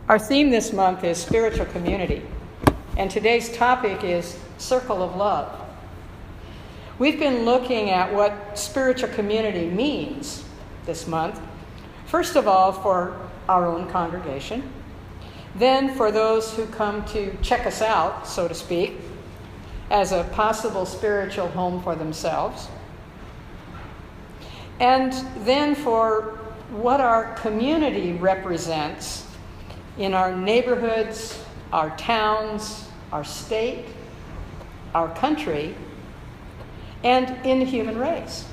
Our theme this month is spiritual community, and today's topic is Circle of Love. We've been looking at what spiritual community means this month, first of all for our own congregation, then for those who come to check us out, so to speak, as a possible spiritual home for themselves, and then for what our community represents in our neighborhoods, our towns, our state, our country, and in the human race.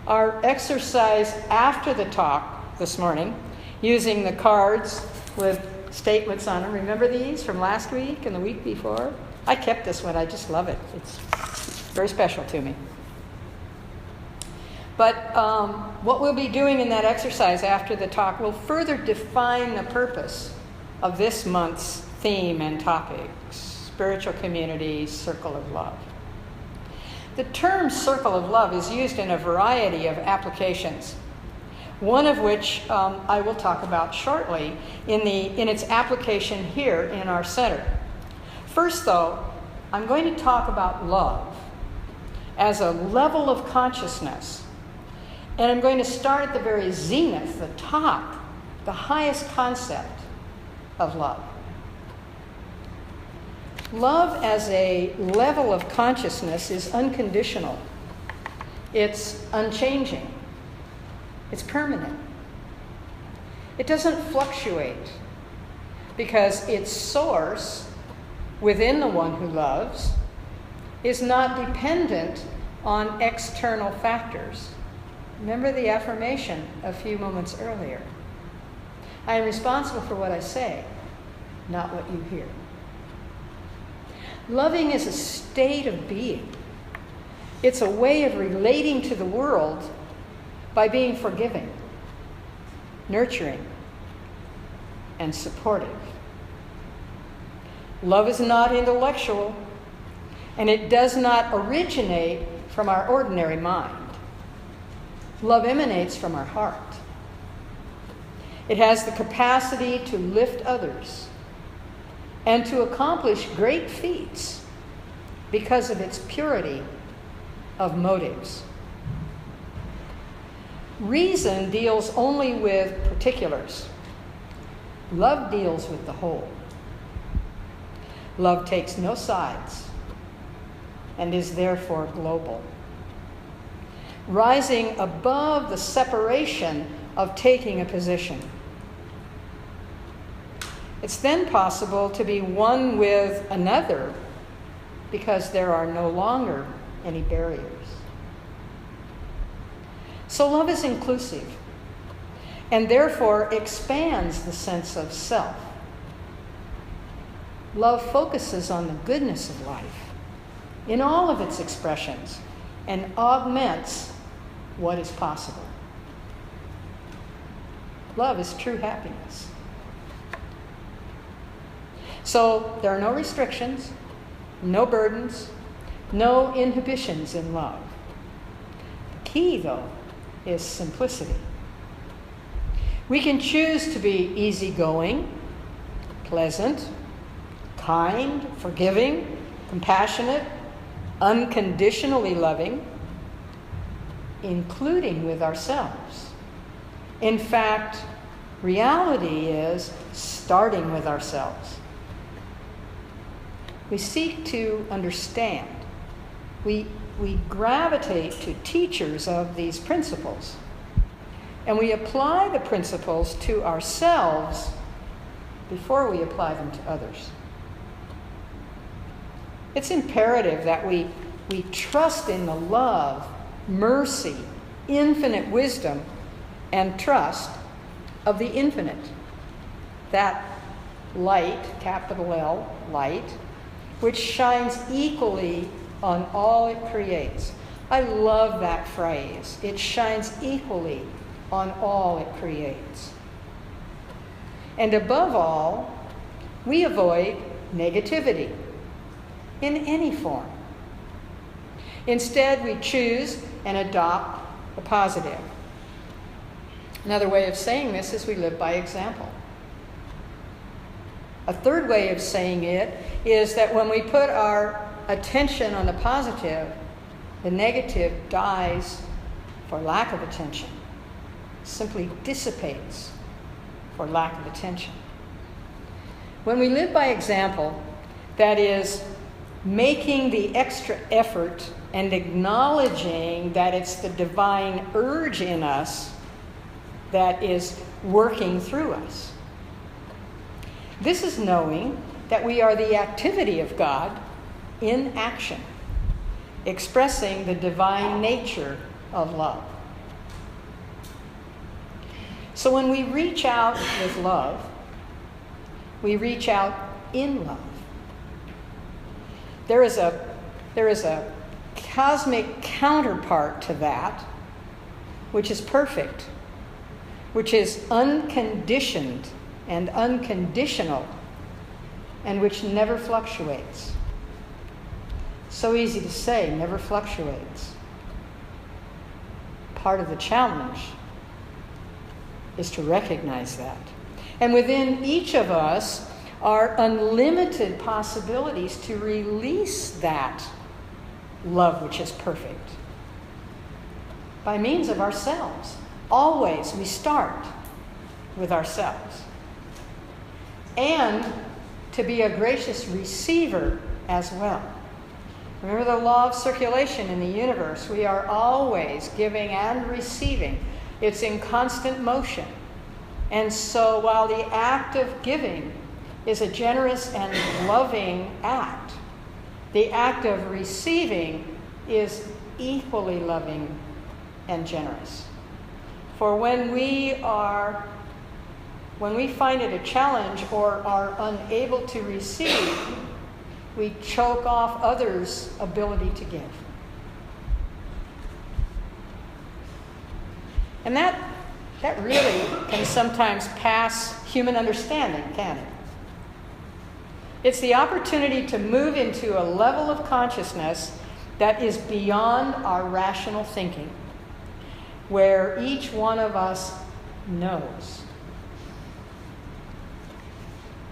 Our exercise after the talk this morning, using the cards with statements on them. Remember these from last week and the week before? I kept this one. I just love it. It's very special to me. But what we'll be doing in that exercise after the talk will further define the purpose of this month's theme and topic, spiritual community, circle of love. The term circle of love is used in a variety of applications, one of which I will talk about shortly in its application here in our center. First, though, I'm going to talk about love as a level of consciousness. And I'm going to start at the very zenith, the top, the highest concept of love. Love as a level of consciousness is unconditional. It's unchanging. It's permanent. It doesn't fluctuate because its source within the one who loves is not dependent on external factors. Remember the affirmation a few moments earlier. I am responsible for what I say, not what you hear. Loving is a state of being. It's a way of relating to the world by being forgiving, nurturing, and supportive. Love is not intellectual, and it does not originate from our ordinary mind. Love emanates from our heart. It has the capacity to lift others and to accomplish great feats because of its purity of motives. Reason deals only with particulars. Love deals with the whole. Love takes no sides and is therefore global, rising above the separation of taking a position. It's then possible to be one with another because there are no longer any barriers. So love is inclusive and therefore expands the sense of self. Love focuses on the goodness of life in all of its expressions and augments what is possible. Love is true happiness. So there are no restrictions, no burdens, no inhibitions in love. The key, though, is simplicity. We can choose to be easygoing, pleasant, kind, forgiving, compassionate, unconditionally loving, including with ourselves. In fact, reality is starting with ourselves. We seek to understand. We gravitate to teachers of these principles. And we apply the principles to ourselves before we apply them to others. It's imperative that we trust in the love, mercy, infinite wisdom, and trust of the infinite. That light, capital L, light, which shines equally on all it creates. I love that phrase. It shines equally on all it creates. And above all, we avoid negativity in any form. Instead, we choose and adopt the positive. Another way of saying this is we live by example. A third way of saying it is that when we put our attention on the positive, the negative dies for lack of attention, simply dissipates for lack of attention. When we live by example, that is, making the extra effort and acknowledging that it's the divine urge in us that is working through us. This is knowing that we are the activity of God in action, expressing the divine nature of love. So when we reach out with love, we reach out in love. There is a cosmic counterpart to that, which is perfect, which is unconditioned and unconditional, and which never fluctuates. So easy to say, never fluctuates. Part of the challenge is to recognize that. And within each of us are unlimited possibilities to release that love which is perfect by means of ourselves. Always we start with ourselves. And to be a gracious receiver as well. Remember the law of circulation in the universe. We are always giving and receiving. It's in constant motion. And so while the act of giving is a generous and loving act, the act of receiving is equally loving and generous. For when we find it a challenge or are unable to receive, we choke off others' ability to give. And that really can sometimes pass human understanding, can't it? It's the opportunity to move into a level of consciousness that is beyond our rational thinking, where each one of us knows.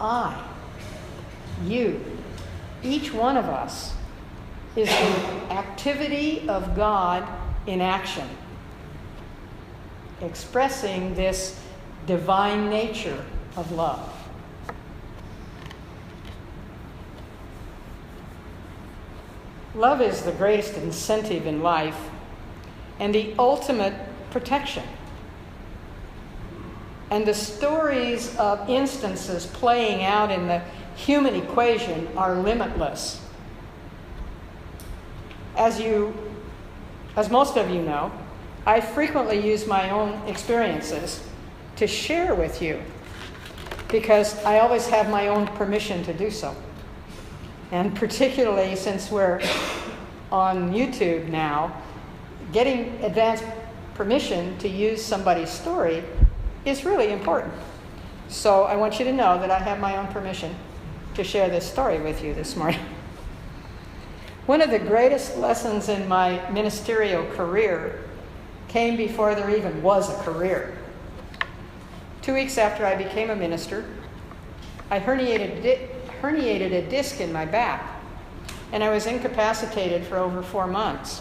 I, you, each one of us is the activity of God in action, expressing this divine nature of love. Love is the greatest incentive in life and the ultimate protection. And the stories of instances playing out in the human equation are limitless. As most of you know, I frequently use my own experiences to share with you because I always have my own permission to do so. And particularly since we're on YouTube now, getting advance permission to use somebody's story is really important. So I want you to know that I have my own permission to share this story with you this morning. One of the greatest lessons in my ministerial career came before there even was a career. 2 weeks after I became a minister, I herniated a disc in my back, and I was incapacitated for over 4 months.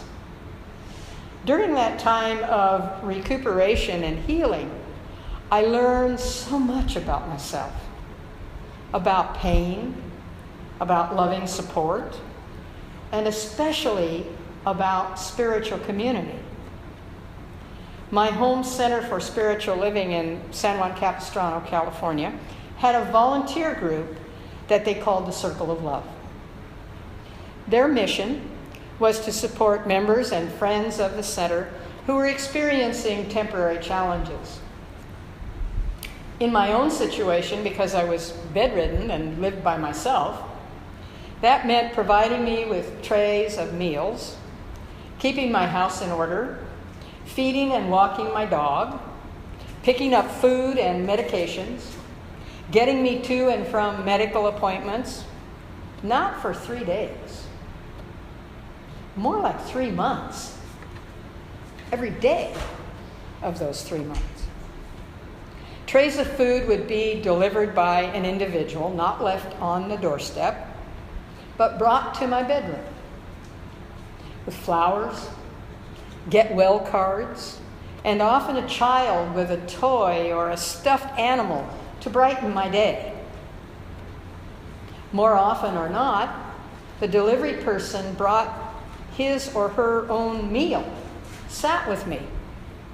During that time of recuperation and healing, I learned so much about myself, about pain, about loving support, and especially about spiritual community. My home center for spiritual living in San Juan Capistrano, California, had a volunteer group that they called the Circle of Love. Their mission was to support members and friends of the center who were experiencing temporary challenges. In my own situation, because I was bedridden and lived by myself, that meant providing me with trays of meals, keeping my house in order, feeding and walking my dog, picking up food and medications, getting me to and from medical appointments, not for 3 days, more like 3 months, every day of those 3 months. Trays of food would be delivered by an individual, not left on the doorstep, but brought to my bedroom with flowers, get well cards, and often a child with a toy or a stuffed animal to brighten my day. More often or not, the delivery person brought his or her own meal, sat with me,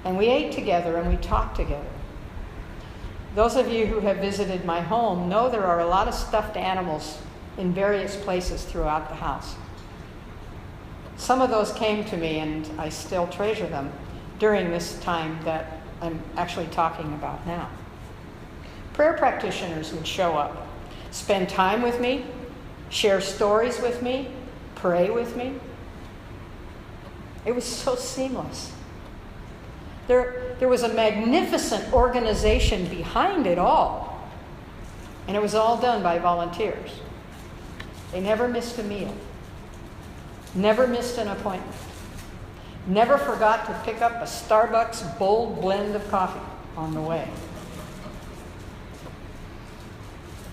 and we ate together and we talked together. Those of you who have visited my home know there are a lot of stuffed animals in various places throughout the house. Some of those came to me, and I still treasure them during this time that I'm actually talking about now. Prayer practitioners would show up, spend time with me, share stories with me, pray with me. It was so seamless. There was a magnificent organization behind it all, and it was all done by volunteers. They never missed a meal, never missed an appointment, never forgot to pick up a Starbucks bold blend of coffee on the way.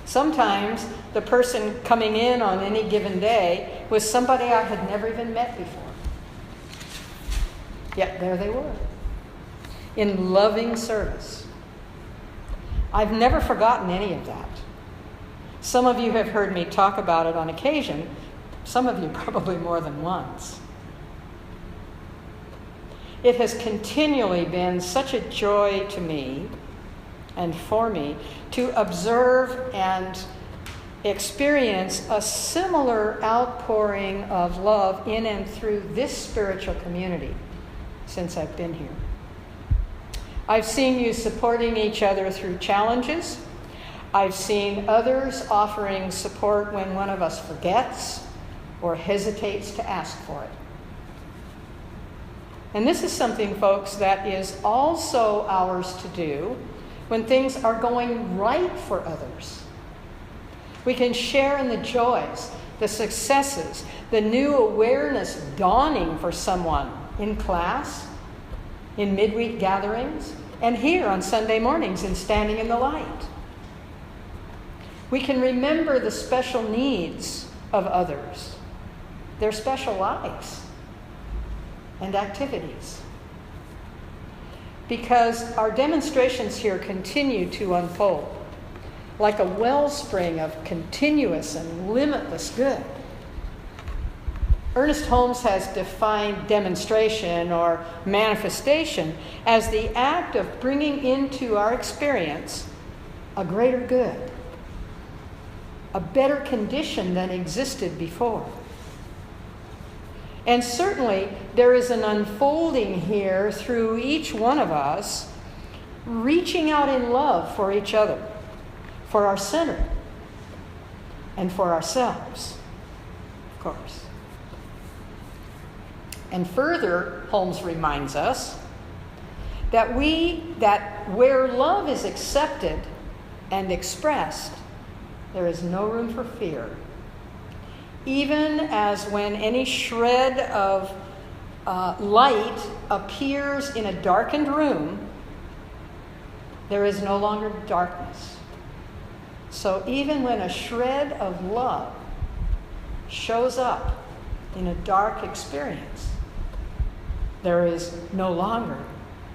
Sometimes the person coming in on any given day was somebody I had never even met before. Yet there they were, in loving service. I've never forgotten any of that. Some of you have heard me talk about it on occasion, some of you probably more than once. It has continually been such a joy to me and for me to observe and experience a similar outpouring of love in and through this spiritual community since I've been here. I've seen you supporting each other through challenges. I've seen others offering support when one of us forgets or hesitates to ask for it. And this is something, folks, that is also ours to do when things are going right for others. We can share in the joys, the successes, the new awareness dawning for someone in class, in midweek gatherings, and here on Sunday mornings in Standing in the Light. We can remember the special needs of others, their special lives and activities. Because our demonstrations here continue to unfold like a wellspring of continuous and limitless good. Ernest Holmes has defined demonstration or manifestation as the act of bringing into our experience a greater good, a better condition than existed before. And certainly there is an unfolding here through each one of us, reaching out in love for each other, for our center, and for ourselves, of course. And further, Holmes reminds us that where love is accepted and expressed, there is no room for fear. Even as when any shred of light appears in a darkened room, there is no longer darkness. So even when a shred of love shows up in a dark experience, there is no longer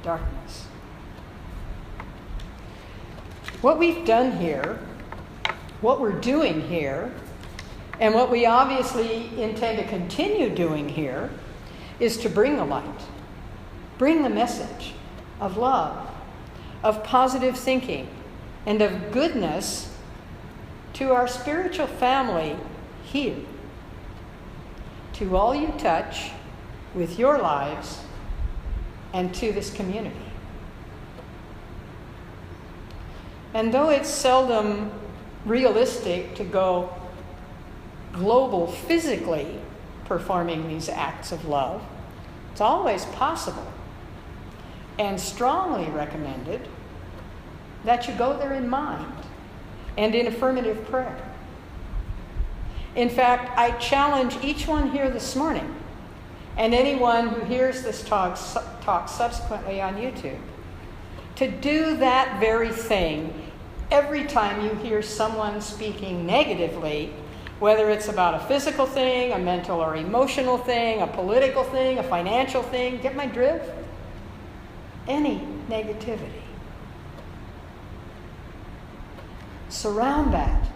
darkness. What we've done here, what we're doing here, and what we obviously intend to continue doing here is to bring the light, bring the message of love, of positive thinking, and of goodness to our spiritual family here, to all you touch with your lives, and to this community. And though it's seldom realistic to go global physically performing these acts of love, it's always possible and strongly recommended that you go there in mind and in affirmative prayer. In fact, I challenge each one here this morning, and anyone who hears this talk subsequently on YouTube, to do that very thing every time you hear someone speaking negatively, whether it's about a physical thing, a mental or emotional thing, a political thing, a financial thing. Get my drift? Any negativity. Surround that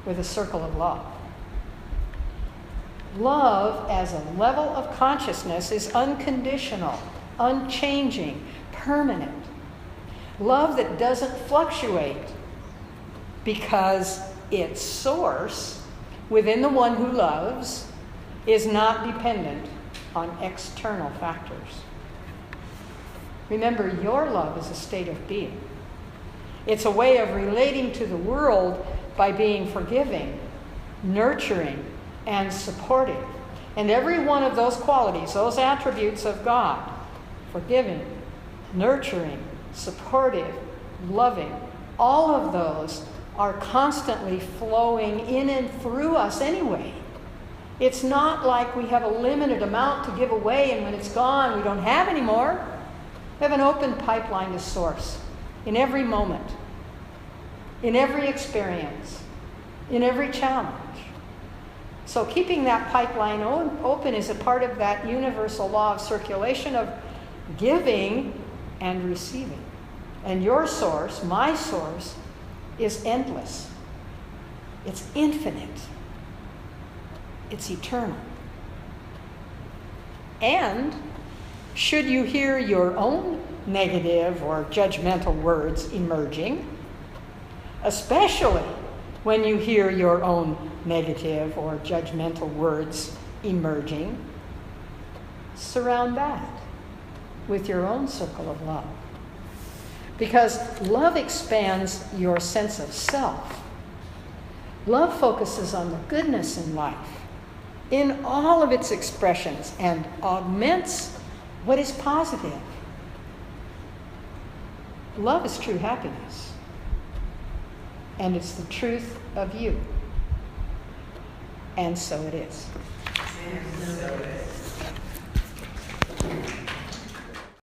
with a circle of love. Love as a level of consciousness is unconditional, unchanging, permanent. Love that doesn't fluctuate because its source within the one who loves is not dependent on external factors. Remember, your love is a state of being. It's a way of relating to the world by being forgiving, nurturing, and supportive. And every one of those qualities, those attributes of God, forgiving, nurturing, supportive, loving, all of those are constantly flowing in and through us anyway. It's not like we have a limited amount to give away and when it's gone we don't have any more. We have an open pipeline to source in every moment, in every experience, in every challenge. So keeping that pipeline open is a part of that universal law of circulation of giving and receiving. And your source, my source, is endless. It's infinite. It's eternal. And should you hear your own negative or judgmental words emerging, especially when you hear your own negative or judgmental words emerging, surround that with your own circle of love. Because love expands your sense of self. Love focuses on the goodness in life, in all of its expressions, and augments what is positive. Love is true happiness, and it's the truth of you. And so it is. And so it is.